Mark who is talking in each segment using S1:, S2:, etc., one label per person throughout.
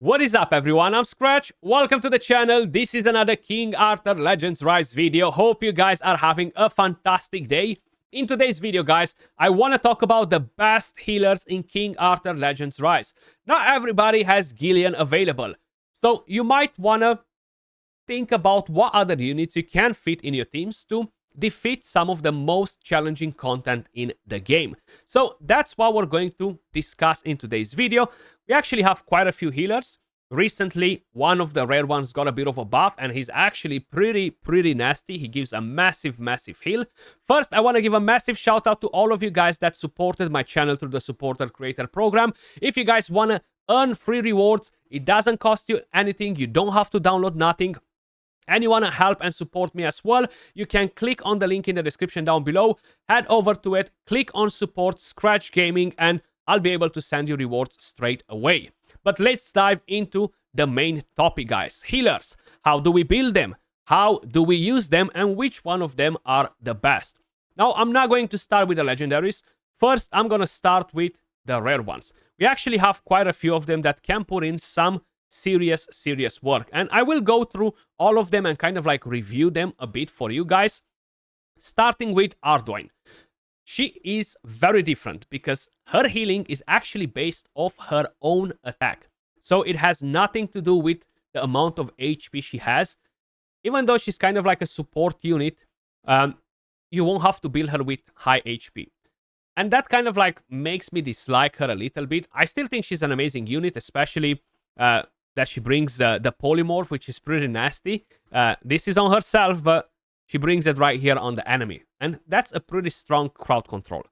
S1: What is up, everyone? I'm Skratch. Welcome to the channel. This is another King Arthur Legends Rise video. Hope you guys are having a fantastic day. In today's video, guys, I want to talk about the best healers in King Arthur Legends Rise. Not everybody has Gillian available, so you might want to think about what other units you can fit in your teams to defeat some of the most challenging content in the game. So that's what we're going to discuss in today's video. We actually have quite a few healers. Recently, one of the rare ones got a bit of a buff, and he's actually pretty nasty. He gives a massive heal. First, I want to give a massive shout out to all of you guys that supported my channel through the supporter creator program. If you guys want to earn free rewards, it doesn't cost you anything. You don't have to download nothing. And you want to help and support me as well, you can click on the link in the description down below, head over to it, click on support Skratch Gaming, and I'll be able to send you rewards straight away. But let's dive into the main topic, guys. Healers. How do we build them? How do we use them? And which one of them are the best? Now, I'm not going to start with the legendaries. First, I'm going to start with the rare ones. We actually have quite a few of them that can put in some serious work, and I will go through all of them and kind of like review them a bit for you guys, starting with Ardoin. She is very different because her healing is actually based off her own attack, so it has nothing to do with the amount of HP she has. Even though she's kind of like a support unit, you won't have to build her with high HP, and that kind of like makes me dislike her a little bit. I still think she's an amazing unit, especially that she brings the polymorph, which is pretty nasty. This is on herself, but she brings it right here on the enemy. And that's a pretty strong crowd control.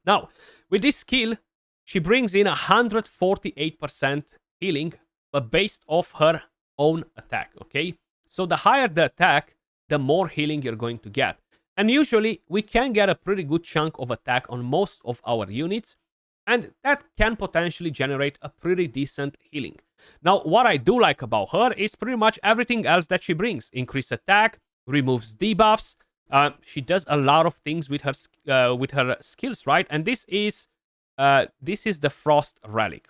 S1: Now, with this skill, she brings in 148% healing, but based off her own attack, okay? So the higher the attack, the more healing you're going to get. And usually, we can get a pretty good chunk of attack on most of our units, and that can potentially generate a pretty decent healing. Now, what I do like about her is pretty much everything else that she brings. Increased attack, removes debuffs. She does a lot of things with her skills, right? And this is the Frost Relic.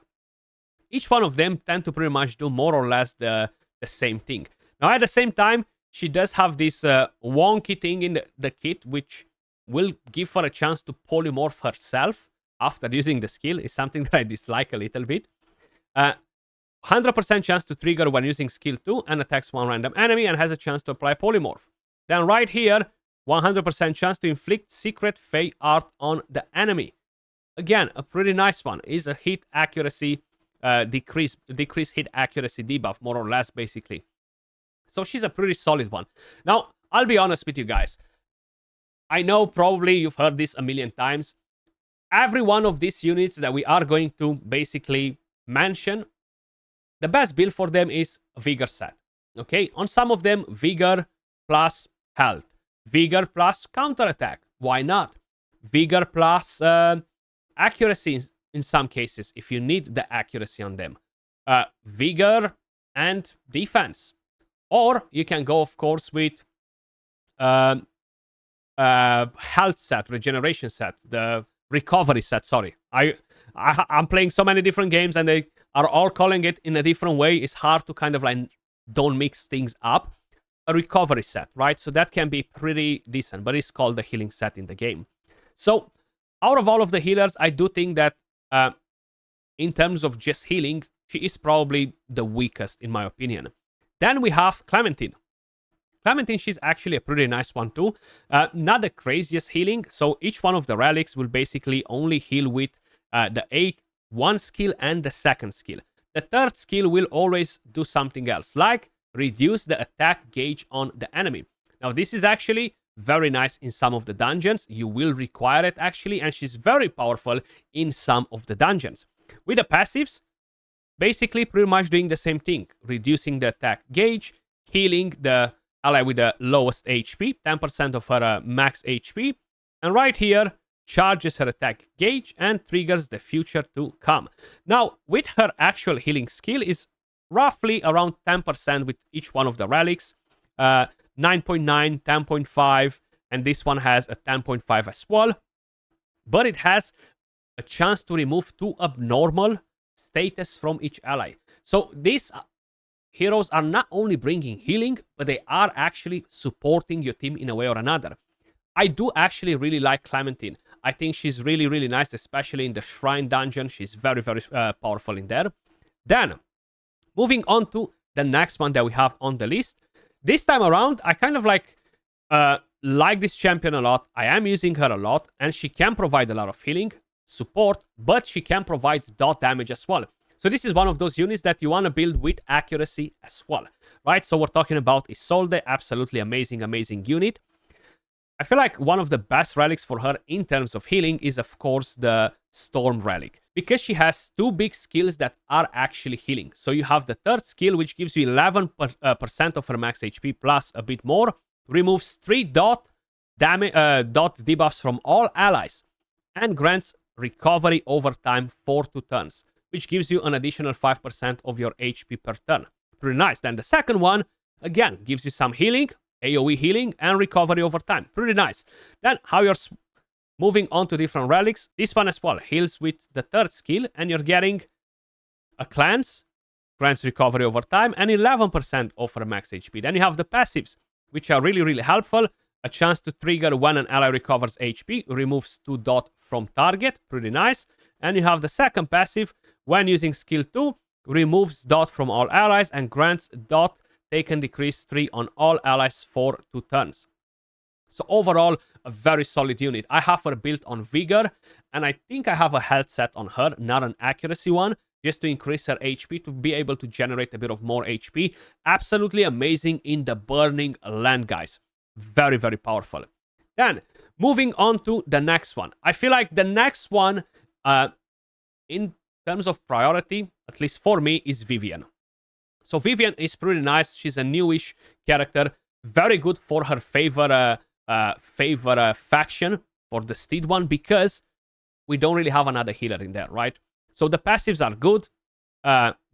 S1: Each one of them tend to pretty much do more or less the same thing. Now, at the same time, she does have this wonky thing in the kit, which will give her a chance to polymorph herself after using the skill. Is something that I dislike a little bit. 100% chance to trigger when using skill 2 and attacks one random enemy and has a chance to apply polymorph. Then right here, 100% chance to inflict secret fey art on the enemy. Again, a pretty nice one. Is a hit accuracy decrease hit accuracy debuff, more or less, basically. So she's a pretty solid one. Now, I'll be honest with you guys. I know probably you've heard this a million times. Every one of these units that we are going to basically mention, the best build for them is Vigor set. Okay, on some of them, Vigor plus health, Vigor plus counterattack. Why not? Vigor plus accuracy in some cases, if you need the accuracy on them. Vigor and defense. Or you can go, of course, with health set, regeneration set, the recovery set. Sorry, I'm playing so many different games and they are all calling it in a different way. It's hard to kind of like don't mix things up. A recovery set, right? So that can be pretty decent, but it's called the healing set in the game. So out of all of the healers, I do think that in terms of just healing, she is probably the weakest in my opinion. Then we have Clementine. Clementine, she's actually a pretty nice one too. Not the craziest healing. So each one of the relics will basically only heal with the A1 skill and the second skill. The third skill will always do something else, like reduce the attack gauge on the enemy. Now, this is actually very nice in some of the dungeons. You will require it actually, and she's very powerful in some of the dungeons. With the passives, basically pretty much doing the same thing. Reducing the attack gauge, healing the ally with the lowest HP, 10% of her max HP. And right here, charges her attack gauge and triggers the future to come. Now, with her actual healing skill is roughly around 10% with each one of the relics. 9.9, 10.5, and this one has a 10.5 as well. But it has a chance to remove 2 abnormal status from each ally. So these heroes are not only bringing healing, but they are actually supporting your team in a way or another. I do actually really like Clementine. I think she's really, really nice, especially in the Shrine dungeon. She's very, very powerful in there. Then, moving on to the next one that we have on the list. This time around, I kind of like this champion a lot. I am using her a lot, and she can provide a lot of healing, support, but she can provide dot damage as well. So this is one of those units that you want to build with accuracy as well, right? So we're talking about Isolde, absolutely amazing, amazing unit. I feel like one of the best relics for her in terms of healing is, of course, the Storm Relic, because she has two big skills that are actually healing. So you have the third skill, which gives you 11% of her max HP plus a bit more, removes 3 dot debuffs from all allies, and grants recovery over time for 2 turns, which gives you an additional 5% of your HP per turn. Pretty nice. Then the second one, again, gives you some healing, AoE healing, and recovery over time. Pretty nice. Then how you're moving on to different relics. This one as well heals with the third skill, and you're getting a cleanse, grants recovery over time, and 11% of her max HP. Then you have the passives, which are really, really helpful. A chance to trigger when an ally recovers HP, removes 2 dot from target. Pretty nice. And you have the second passive, when using skill 2, removes dot from all allies and grants dot taken decrease 3 on all allies for 2 turns. So overall, a very solid unit. I have her built on Vigor, and I think I have a health set on her, not an accuracy one, just to increase her HP, to be able to generate a bit of more HP. Absolutely amazing in the Burning Land, guys. Very, very powerful. Then, moving on to the next one. I feel like the next one, in terms of priority, at least for me, is Vivian. So Vivian is pretty nice. She's a newish character. Very good for her favor faction, for the Steed one, because we don't really have another healer in there, right? So the passives are good.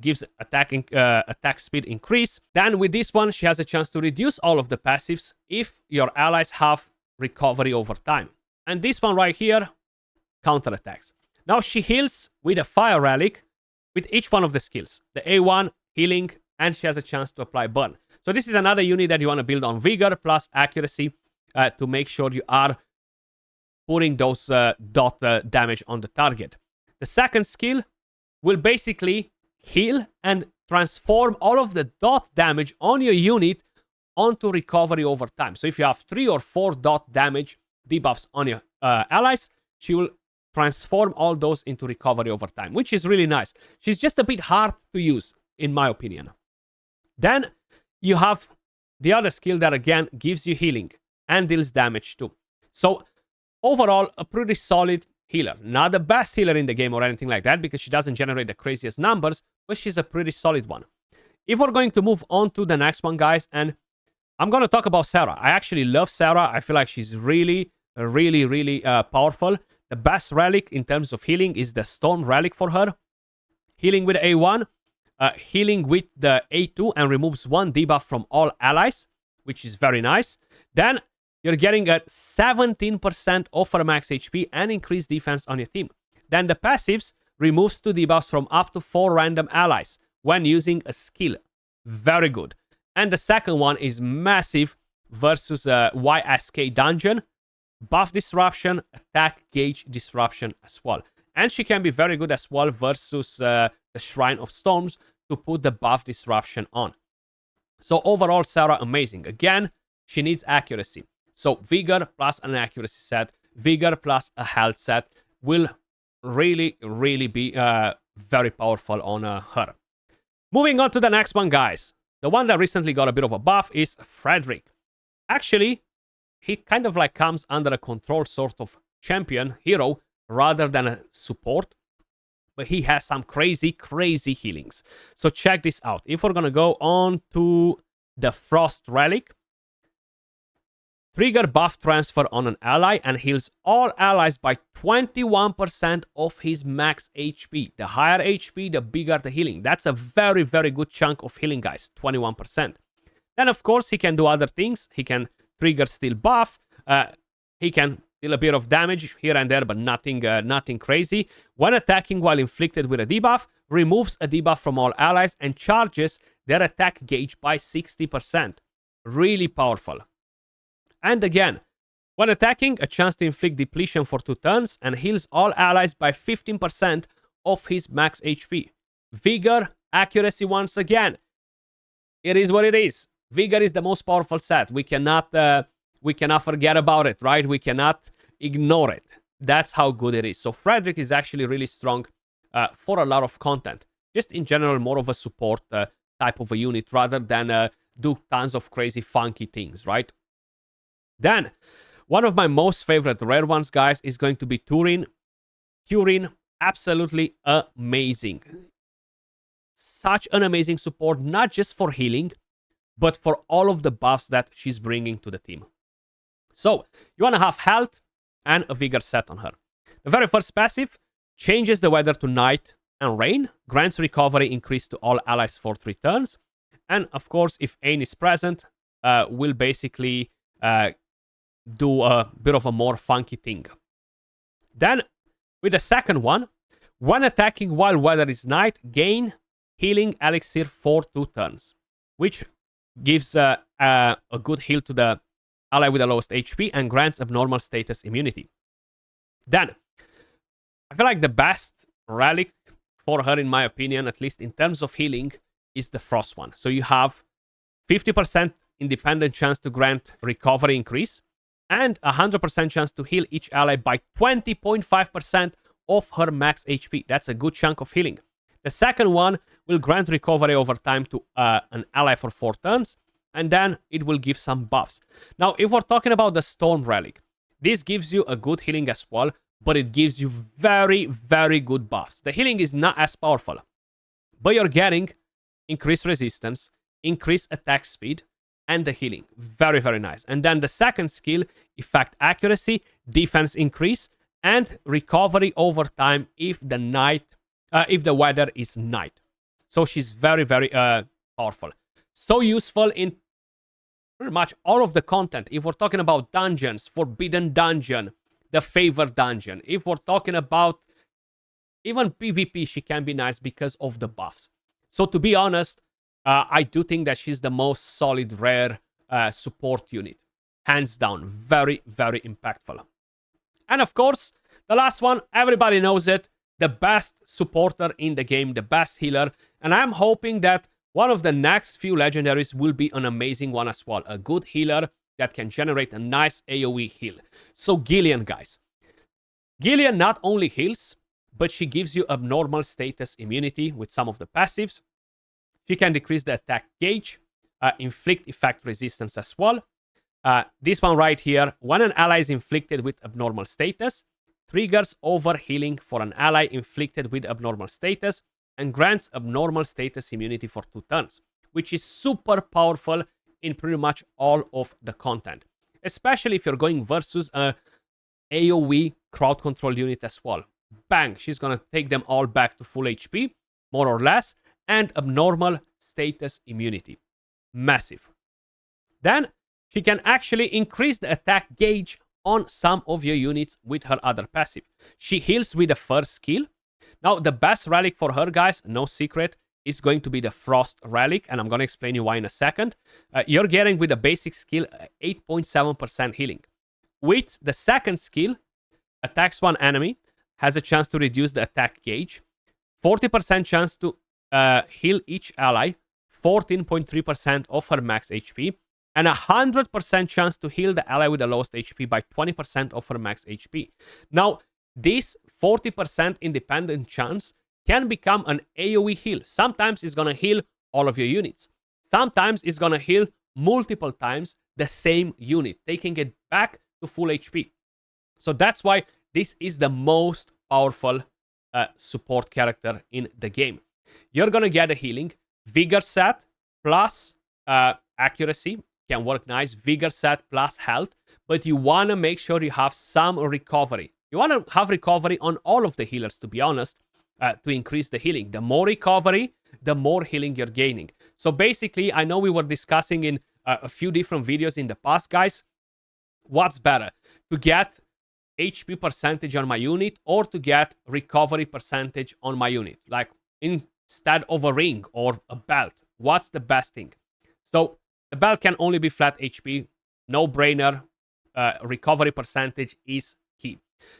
S1: Gives attack speed increase. Then with this one, she has a chance to reduce all of the passives if your allies have recovery over time. And this one right here, counterattacks. Now she heals with a fire relic with each one of the skills. The A1, healing, and she has a chance to apply burn. So this is another unit that you want to build on Vigor plus accuracy to make sure you are putting those dot damage on the target. The second skill will basically heal and transform all of the dot damage on your unit onto recovery over time. So if you have 3 or 4 dot damage debuffs on your allies, she will transform all those into recovery over time, which is really nice. She's just a bit hard to use, in my opinion. Then you have the other skill that again gives you healing and deals damage too. So overall, a pretty solid healer. Not the best healer in the game or anything like that, because she doesn't generate the craziest numbers, but she's a pretty solid one. If we're going to move on to the next one, guys, and I'm going to talk about Sarah. I actually love Sarah. I feel like she's really, really, really powerful. The best relic in terms of healing is the Storm Relic for her. Healing with A1, healing with the A2, and removes 1 debuff from all allies, which is very nice. Then you're getting a 17% of her max HP and increased defense on your team. Then the passives removes 2 debuffs from up to 4 random allies when using a skill. Very good. And the second one is massive versus YSK dungeon. Buff disruption, attack gauge disruption as well. And she can be very good as well versus the Shrine of Storms to put the buff disruption on. So overall, Sarah, amazing. Again, she needs accuracy. So Vigor plus an accuracy set, Vigor plus a health set will really, really be very powerful on her. Moving on to the next one, guys. The one that recently got a bit of a buff is Frederick. Actually, he kind of like comes under a control sort of champion hero rather than a support. But he has some crazy, crazy healings. So check this out. If we're going to go on to the Frost Relic, trigger buff transfer on an ally and heals all allies by 21% of his max HP. The higher HP, the bigger the healing. That's a very, very good chunk of healing, guys. 21%. Then, of course, he can do other things. He can trigger steel buff. He can Still a bit of damage here and there, but nothing crazy. When attacking while inflicted with a debuff, removes a debuff from all allies and charges their attack gauge by 60%. Really powerful. And again, when attacking, a chance to inflict depletion for 2 turns and heals all allies by 15% of his max HP. Vigor, accuracy once again. It is what it is. Vigor is the most powerful set. We cannot forget about it, right? We cannot ignore it. That's how good it is. So Frederick is actually really strong for a lot of content. Just in general, more of a support type of a unit rather than do tons of crazy funky things, right? Then, one of my most favorite rare ones, guys, is going to be Turin. Turin, absolutely amazing. Such an amazing support, not just for healing, but for all of the buffs that she's bringing to the team. So, you want to have health and a vigor set on her. The very first passive changes the weather to night and rain, grants recovery increase to all allies for 3 turns, and of course, if Ain is present, will basically do a bit of a more funky thing. Then, with the second one, when attacking while weather is night, gain healing elixir for 2 turns, which gives a good heal to the ally with the lowest HP and grants abnormal status immunity. Then, I feel like the best relic for her, in my opinion, at least in terms of healing, is the Frost one. So you have 50% independent chance to grant recovery increase and 100% chance to heal each ally by 20.5% of her max HP. That's a good chunk of healing. The second one will grant recovery over time to an ally for 4 turns, and then it will give some buffs. Now, if we're talking about the Storm Relic, this gives you a good healing as well, but it gives you very, very good buffs. The healing is not as powerful, but you're getting increased resistance, increased attack speed, and the healing. Very, very nice. And then the second skill, effect accuracy, defense increase, and recovery over time if the weather is night. So she's very, very powerful. So useful in pretty much all of the content. If we're talking about dungeons, Forbidden Dungeon, the Favored Dungeon. If we're talking about even PvP, she can be nice because of the buffs. So to be honest, I do think that she's the most solid rare support unit. Hands down. Very, very impactful. And of course, the last one, everybody knows it. The best supporter in the game, the best healer. And I'm hoping that one of the next few legendaries will be an amazing one as well. A good healer that can generate a nice AoE heal. So Gillian, guys. Gillian not only heals, but she gives you abnormal status immunity with some of the passives. She can decrease the attack gauge, inflict effect resistance as well. This one right here, when an ally is inflicted with abnormal status, triggers overhealing for an ally inflicted with abnormal status and grants abnormal status immunity for 2 turns, which is super powerful in pretty much all of the content, especially if you're going versus a AoE crowd control unit as well. Bang, she's gonna take them all back to full HP, more or less, and abnormal status immunity. Massive. Then she can actually increase the attack gauge on some of your units with her other passive. She heals with the first skill. Now, the best relic for her, guys, no secret, is going to be the Frost Relic, and I'm going to explain you why in a second. You're getting with the basic skill 8.7% healing. With the second skill, attacks one enemy, has a chance to reduce the attack gauge, 40% chance to heal each ally, 14.3% of her max HP, and 100% chance to heal the ally with the lowest HP by 20% of her max HP. Now, this 40% independent chance can become an AoE heal. Sometimes it's gonna heal all of your units. Sometimes it's gonna heal multiple times the same unit, taking it back to full HP. So that's why this is the most powerful support character in the game. You're gonna get a healing, Vigor set plus accuracy, can work nice, Vigor set plus health, but you wanna make sure you have some recovery. You wanna have recovery on all of the healers, to be honest, to increase the healing. The more recovery, the more healing you're gaining. So basically, I know we were discussing in a few different videos in the past, guys, what's better? To get HP percentage on my unit or to get recovery percentage on my unit, like instead of a ring or a belt. What's the best thing? So the belt can only be flat HP, no brainer. Recovery percentage is key.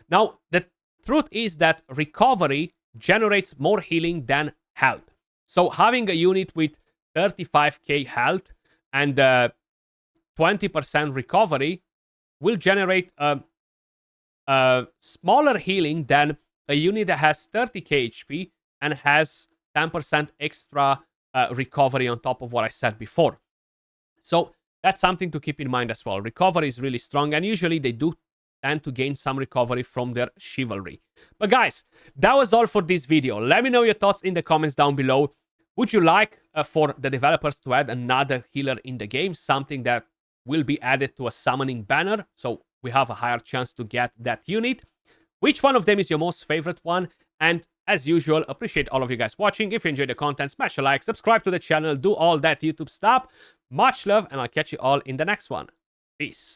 S1: Now, the truth is that recovery generates more healing than health. So having a unit with 35k health and 20% recovery will generate a smaller healing than a unit that has 30k HP and has 10% extra recovery on top of what I said before. So that's something to keep in mind as well. Recovery is really strong, and usually they do tend to gain some recovery from their chivalry. But guys, that was all for this video. Let me know your thoughts in the comments down below. Would you like for the developers to add another healer in the game? Something that will be added to a summoning banner, so we have a higher chance to get that unit. Which one of them is your most favorite one? And as usual, appreciate all of you guys watching. If you enjoyed the content, smash a like, subscribe to the channel, do all that YouTube stuff. Much love, and I'll catch you all in the next one. Peace.